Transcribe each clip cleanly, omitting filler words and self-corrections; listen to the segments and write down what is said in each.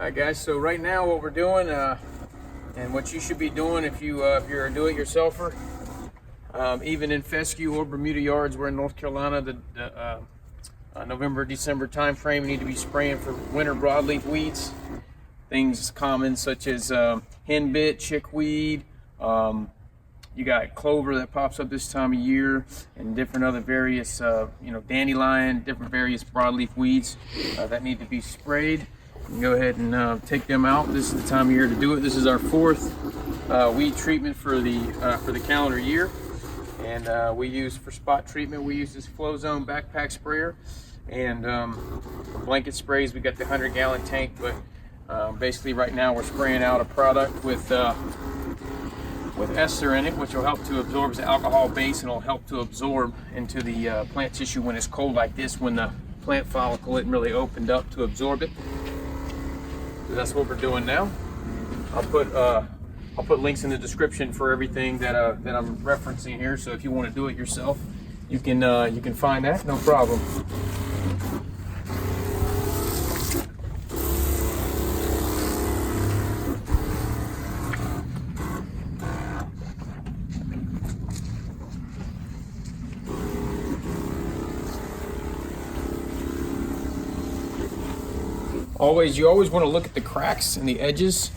All right, guys, so right now what we're doing, and what you should be doing if you're a do-it-yourselfer, even in fescue or Bermuda yards, we're in North Carolina, the November, December time frame, you need to be spraying for winter broadleaf weeds. Things common such as henbit, chickweed, you got clover that pops up this time of year, and different other various, dandelion, different various broadleaf weeds that need to be sprayed. You can go ahead and take them out. This is the time of year to do it. This is our fourth weed treatment for the calendar year, and we use for spot treatment. We use this 𝐓𝐨𝐿 backpack sprayer, and for blanket sprays we got the 100-gallon tank. But basically, right now we're spraying out a product with ester in it, which will help to absorb as an alcohol base, and will help to absorb into the plant tissue when it's cold like this, when the plant follicle isn't really opened up to absorb it. So that's what we're doing now. I'll put links in the description for everything that I'm referencing here. So if you want to do it yourself, you can find that, no problem. You always want to look at the cracks and the edges,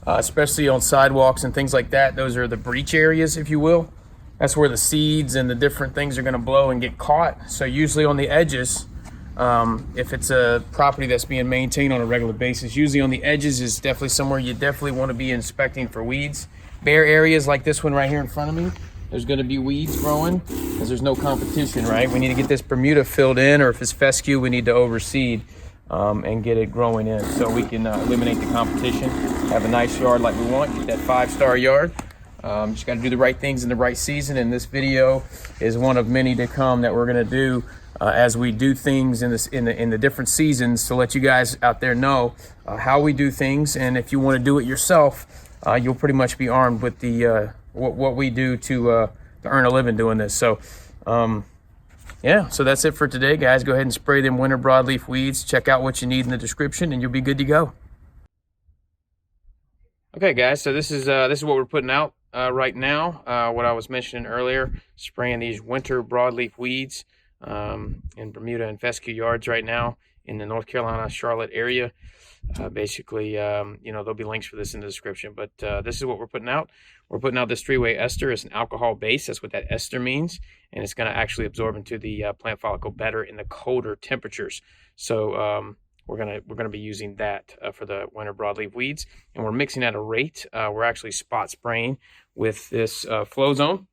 especially on sidewalks and things like that. Those are the breach areas, if you will. That's where the seeds and the different things are going to blow and get caught. So usually on the edges, if it's a property that's being maintained on a regular basis, usually on the edges is definitely somewhere you definitely want to be inspecting for weeds. Bare areas like this one right here in front of me, there's going to be weeds growing because there's no competition, right? We need to get this Bermuda filled in, or if it's fescue, we need to overseed and get it growing in so we can eliminate the competition, have a nice yard like we want, get that 5-star yard. Just got to do the right things in the right season, and this video is one of many to come that we're going to do as we do things in the different seasons, to let you guys out there know how we do things. And if you want to do it yourself, you'll pretty much be armed with the what we do to earn a living doing this. So yeah, so that's it for today, guys. Go ahead and spray them winter broadleaf weeds. Check out what you need in the description, and you'll be good to go. Okay, guys, so this is what we're putting out right now. What I was mentioning earlier, spraying these winter broadleaf weeds in Bermuda and fescue yards right now in the North Carolina, Charlotte area. Basically, there'll be links for this in the description, but this is what we're putting out. We're putting out this 3-way ester. It's an alcohol base. That's what that ester means, and it's going to actually absorb into the plant follicle better in the colder temperatures. So we're gonna be using that for the winter broadleaf weeds, and we're mixing at a rate. We're actually spot spraying with this 𝐓𝐿𝐿,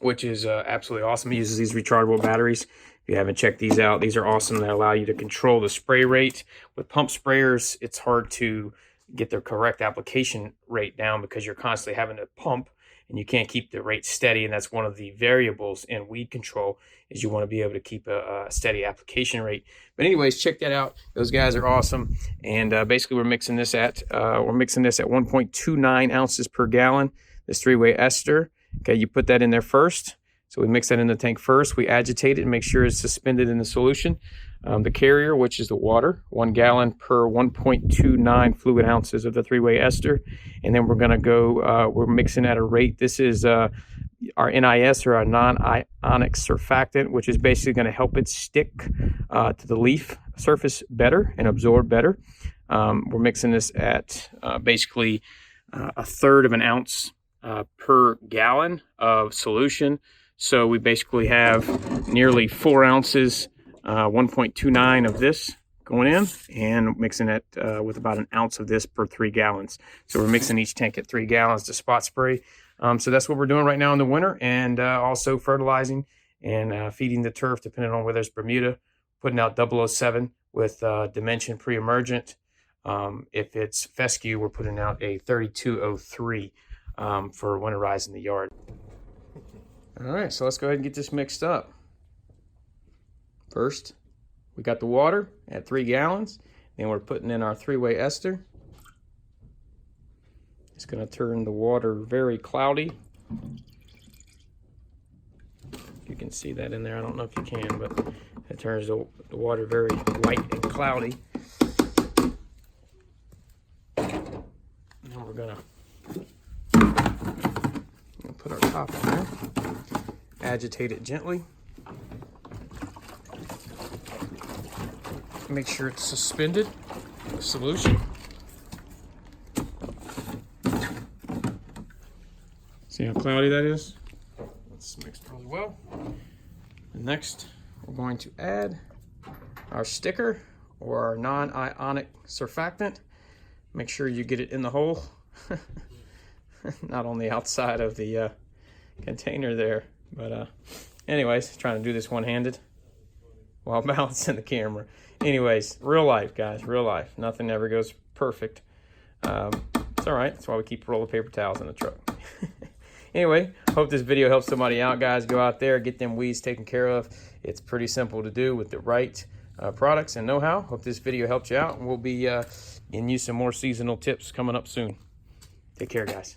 which is absolutely awesome. It uses these rechargeable batteries. If you haven't checked these out, these are awesome. They allow you to control the spray rate. With pump sprayers, it's hard to get the correct application rate down because you're constantly having to pump and you can't keep the rate steady. And that's one of the variables in weed control, is you want to be able to keep a steady application rate. But anyways, check that out. Those guys are awesome. And basically we're mixing this at 1.29 ounces per gallon, this 3-way ester. Okay, you put that in there first. So we mix that in the tank first. We agitate it and make sure it's suspended in the solution. The carrier, which is the water, 1 gallon per 1.29 fluid ounces of the 3-way ester. And then we're going to go, we're mixing at a rate. This is our NIS, or our non-ionic surfactant, which is basically going to help it stick to the leaf surface better and absorb better. We're mixing this at basically 1/3 of an ounce per gallon of solution. So we basically have nearly 4 ounces, 1.29 of this going in, and mixing it with about 1 ounce of this per 3 gallons. So we're mixing each tank at 3 gallons to spot spray. So that's what we're doing right now in the winter, and also fertilizing and feeding the turf, depending on whether it's Bermuda, putting out 𝐓𝐿 with dimension pre-emergent. If it's fescue, we're putting out a 3203 for winterizing the yard. All right, so let's go ahead and get this mixed up. First, we got the water at 3 gallons. Then we're putting in our 3-way ester. It's going to turn the water very cloudy. You can see that in there. I don't know if you can, but it turns the water very white and cloudy. we're gonna put our top in there, agitate it gently, make sure it's suspended in the solution. See how cloudy that is? It's mixed really well. And next, we're going to add our sticker or our non-ionic surfactant. Make sure you get it in the hole, not on the outside of the container there. But anyways, trying to do this one-handed while balancing the camera. Anyways, real life, guys, real life. Nothing ever goes perfect. It's all right. That's why we keep a roll of paper towels in the truck. Anyway, hope this video helps somebody out, guys. Go out there, get them weeds taken care of. It's pretty simple to do with the right products and know-how. Hope this video helped you out, and we'll be getting you some more seasonal tips coming up soon. Take care, guys.